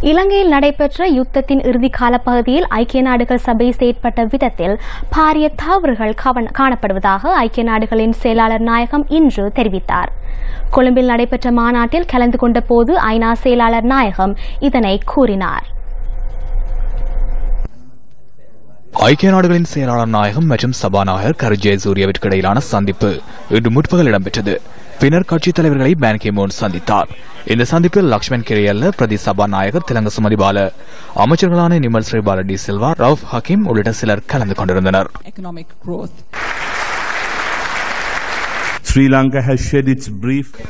இலங்கையில் நடைபெற்ற யுத்தத்தின் இறுதி காலப்பகுதியில் ஐக்கிய நாடுகள் சபை செயற்பட்ட விதத்தில் பாரிய தவறுகள் காணப்படுவதாக ஐக்கிய நாடுகளின் செயலாளர் நாயகம் இன்று தெரிவித்தார். கொழும்பில் நடைபெற்ற மாநாட்டில் கலந்து கொண்ட போது ஐநா செயலாளர் நாயகம் இதனை கூறினார். ஐக்கிய நாடுகளின் செயலாளர் நாயகம் மற்றும் சபாநாயகர் கரு ஜெயசூரியவிற்கு இடையிலான சந்திப்பு இன்று முற்பகல் இடம்பெற்றது. பின்னர் கட்சித் தலைவர்களை பான் கி மூன் சந்தித்தார். இந்த சந்திப்பில் லக்ஷ்மண் கிரியல்ல, பிரதி சபாநாயகர் திலங்க சுமதிபால, அமைச்சர்களான நிமல் ஸ்ரீபால டி சில்வா, ரவுப் ஹக்கீம் உள்ளிட்ட சிலர் கலந்து கொண்டிருந்தனர்.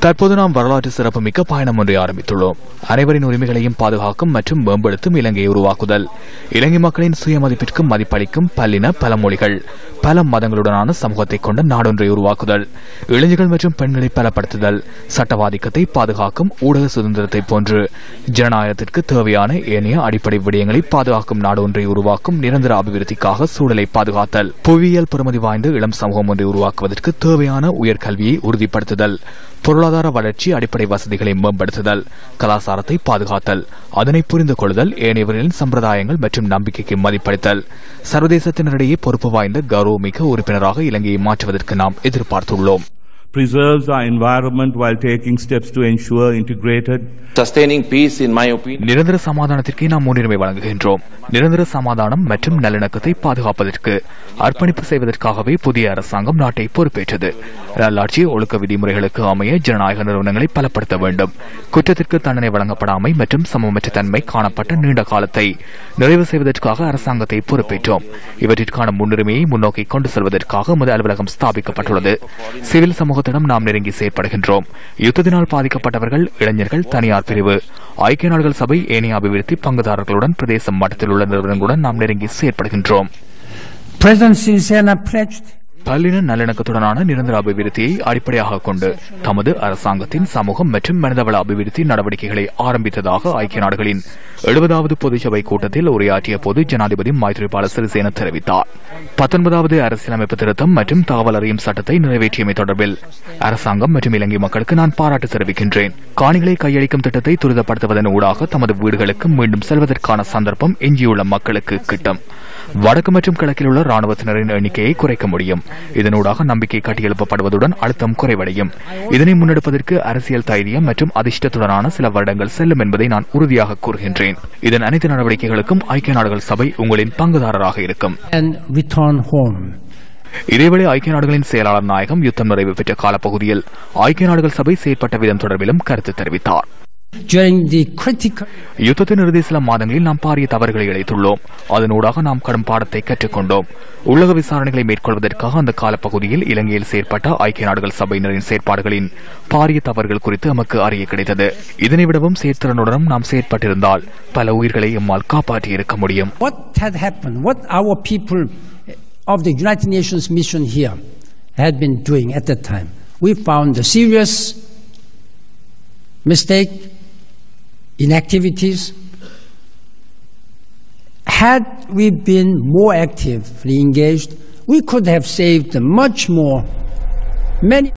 தற்போது நாம் வரலாற்று சிறப்புமிக்க பயணம் ஒன்றை ஆரம்பித்துள்ளோம். அனைவரின் உரிமைகளையும் பாதுகாக்கும் மற்றும் மேம்படுத்தும் இலங்கையை உருவாக்குதல், இலங்கை மக்களின் சுயமதிப்பிற்கும் மதிப்பளிக்கும் பல்லின பல மொழிகள் பல மதங்களுடனான சமூகத்தை கொண்ட நாடொன்றை உருவாக்குதல், இளைஞர்கள் மற்றும் பெண்களை பலப்படுத்துதல், சட்டவாதிக்கத்தை பாதுகாக்கும் ஊடக சுதந்திரத்தை போன்று ஜனநாயகத்திற்கு தேவையான ஏனைய அடிப்படை விடயங்களை பாதுகாக்கும் நாடு ஒன்றை உருவாக்கும் நிரந்தர அபிவிருத்திக்காக சூழலை பாதுகாத்தல், புவியியல் பெறுமதி வாய்ந்த இளம் சமூகம் ஒன்றை உருவாக்குவதற்கு தேவையான உயர்கல்வியை உறுதிப்படுத்துதல், பொருளாதார வளர்ச்சி அடிப்படை வசதிகளை மேம்படுத்துதல், கலாச்சாரத்தை பாதுகாத்தல், அதனை புரிந்து கொள்ளுதல், ஏனையவர்களின் சம்பிரதாயங்கள் மற்றும் நம்பிக்கைக்கு மதிப்பளித்தல், சர்வதேசத்தினரிடையே பொறுப்பு வாய்ந்த கௌரவமிக்க உறுப்பினராக இலங்கையை மாற்றுவதற்கு நாம் எதிர்பார்த்துள்ளோம். Preserves our environment while taking steps to ensure integrated sustaining peace. In my opinion, நிரந்தர சமாதானத்திற்கு நாம் முன்னுரிமை வழங்குகின்றோம். நிரந்தர சமாதானம் மற்றும் நல்லிணக்கத்தை பாதுகாப்பதற்கு அர்ப்பணிப்பு செய்வதற்காகவே புதிய அரசாங்கம் நாட்டை பொறுப்பேற்றது. நல்லாட்சி ஒழுக்க விதிமுறைகளுக்கு அமைய ஜனநாயக நிறுவனங்களை பலப்படுத்த வேண்டும். குற்றத்திற்கு தண்டனை வழங்கப்படாமை மற்றும் சமமற்ற தன்மை காணப்பட்ட நீண்ட காலத்தை நிறைவு செய்வதற்காக அரசாங்கத்தை பொறுப்பேற்றோம். இவற்றிற்கான முன்னுரிமையை முன்னோக்கி கொண்டு செல்வதற்காக முதல் அலுவலகம் ஸ்தாபிக்கப்பட்டுள்ளது. சிவில் சமூகத்திடம் நாம் நெருங்கி செயற்படுகின்றோம். யுத்தத்தினால் பாதிக்கப்பட்டவர்கள், இளைஞர்கள், தனியார் பிரிவு, ஐக்கிய நாடுகள் சபை, ஏனைய அபிவிருத்தி பங்குதாரர்களுடன் பிரதேச மட்டத்தில் உள்ள நிறுவனங்களுடன் நாம் நெருங்கி செயற்படுகின்றோம். பல்லின நல்லிணக்கத்துடனான நிரந்தர அபிவிருத்தியை அடிப்படையாக கொண்டு தமது அரசாங்கத்தின் சமூகம் மற்றும் மனிதவள அபிவிருத்தி நடவடிக்கைகளை ஆரம்பித்ததாக ஐக்கிய நாடுகளின் 70வது பொதுச்சபை கூட்டத்தில் உரையாற்றிய போது ஜனாதிபதி மைத்ரிபால சிறிசேன தெரிவித்தார். 19வது அரசியலமைப்பு திருத்தம் மற்றும் தகவல் அறியும் சட்டத்தை நிறைவேற்றியமை தொடர்பில் அரசாங்கம் மற்றும் இலங்கை மக்களுக்கு நான் பாராட்டு தெரிவிக்கின்றேன். காணிகளை கையளிக்கும் திட்டத்தை துரிதப்படுத்துவதன் ஊடாக தமது வீடுகளுக்கு மீண்டும் செல்வதற்கான சந்தர்ப்பம் எஞ்சியுள்ள மக்களுக்கு கிட்டும். வடக்கு மற்றும் கிழக்கில் உள்ள ராணுவத்தினரின் எண்ணிக்கையை குறைக்க முடியும். இதனூடாக நம்பிக்கை கட்டியெழுப்பப்படுவதுடன் அழுத்தம் குறைவடையும். இதனை முன்னெடுப்பதற்கு அரசியல் தைரியம் மற்றும் அதிர்ஷ்டத்துடனான சில வருடங்கள் செல்லும் என்பதை நான் உறுதியாக கூறுகின்றேன். இதன் அனைத்து நடவடிக்கைகளுக்கும் ஐக்கிய நாடுகள் சபை உங்களின் பங்குதாரராக இருக்கும். இதேவேளை ஐக்கிய நாடுகளின் செயலாளர் நாயகம் யுத்தம் நிறைவு பெற்ற காலப்பகுதியில் ஐக்கிய நாடுகள் சபை செயற்பட்ட விதம் தொடர்பிலும் கருத்து தெரிவித்தார். யுத்தத்தின் இறுதி சில மாதங்களில் நாம் பாரிய தவறுகளை இழைத்துள்ளோம். அதனூடாக நாம் கடும் பாடத்தை கற்றுக்கொண்டோம். உள்ளக விசாரணைகளை மேற்கொள்வதற்காக அந்த காலப்பகுதியில் இலங்கையில் செயற்பட்ட ஐக்கிய நாடுகள் சபையினரின் செயற்பாடுகளின் பாரிய தவறுகள் குறித்து நமக்கு அறிய கிடைத்தது. இதனை விடவும் செயற்திறனுடனும் நாம் செயற்பட்டிருந்தால் பல உயிர்களை எம்மால் காப்பாற்றியிருக்க முடியும். Of the United Nations mission here had been doing at that time, we found a serious mistake, inactivities. Had we been more actively engaged, we could have saved much more. Many